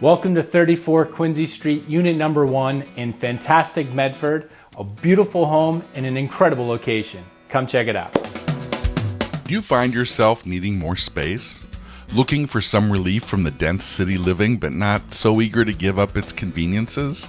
Welcome to 34 Quincy Street, unit number 1 in fantastic Medford, a beautiful home in an incredible location. Come check it out. Do you find yourself needing more space? Looking for some relief from the dense city living but not so eager to give up its conveniences?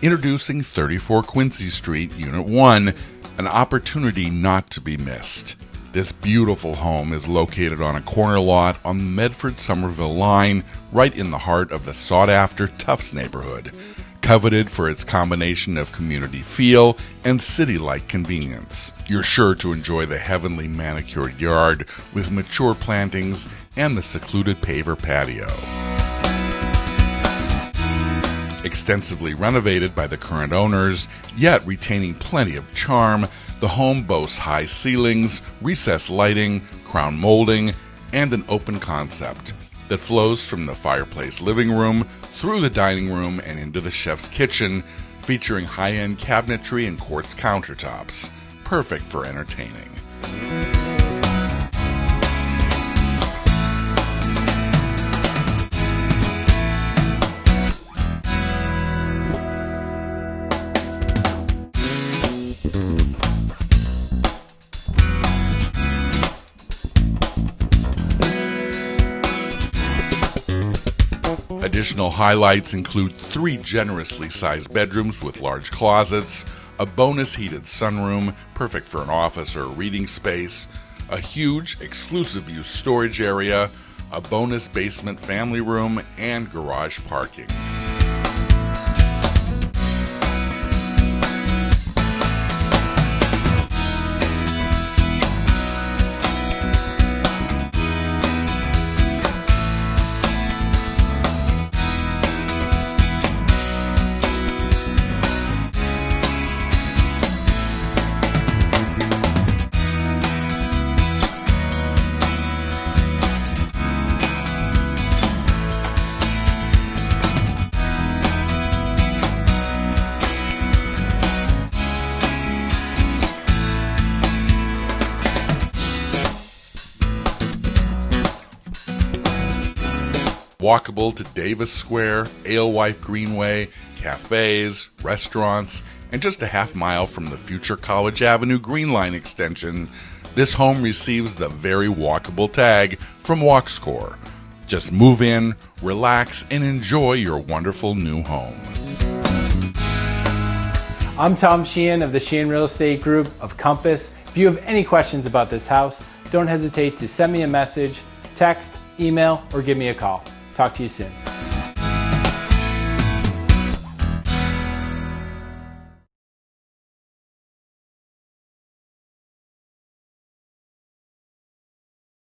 Introducing 34 Quincy Street, Unit 1, an opportunity not to be missed. This beautiful home is located on a corner lot on the Medford-Somerville line, right in the heart of the sought-after Tufts neighborhood, coveted for its combination of community feel and city-like convenience. You're sure to enjoy the heavenly manicured yard with mature plantings and the secluded paver patio. Extensively renovated by the current owners, yet retaining plenty of charm, the home boasts high ceilings, recessed lighting, crown molding, and an open concept that flows from the fireplace living room through the dining room and into the chef's kitchen, featuring high-end cabinetry and quartz countertops, perfect for entertaining. Additional highlights include 3 generously sized bedrooms with large closets, a bonus heated sunroom, perfect for an office or a reading space, a huge exclusive use storage area, a bonus basement family room, and garage parking. Walkable to Davis Square, Alewife Greenway, cafes, restaurants, and just a half mile from the future College Avenue Green Line extension, this home receives the very walkable tag from WalkScore. Just move in, relax, and enjoy your wonderful new home. I'm Tom Sheehan of the Sheehan Real Estate Group of Compass. If you have any questions about this house, don't hesitate to send me a message, text, email, or give me a call. Talk to you soon.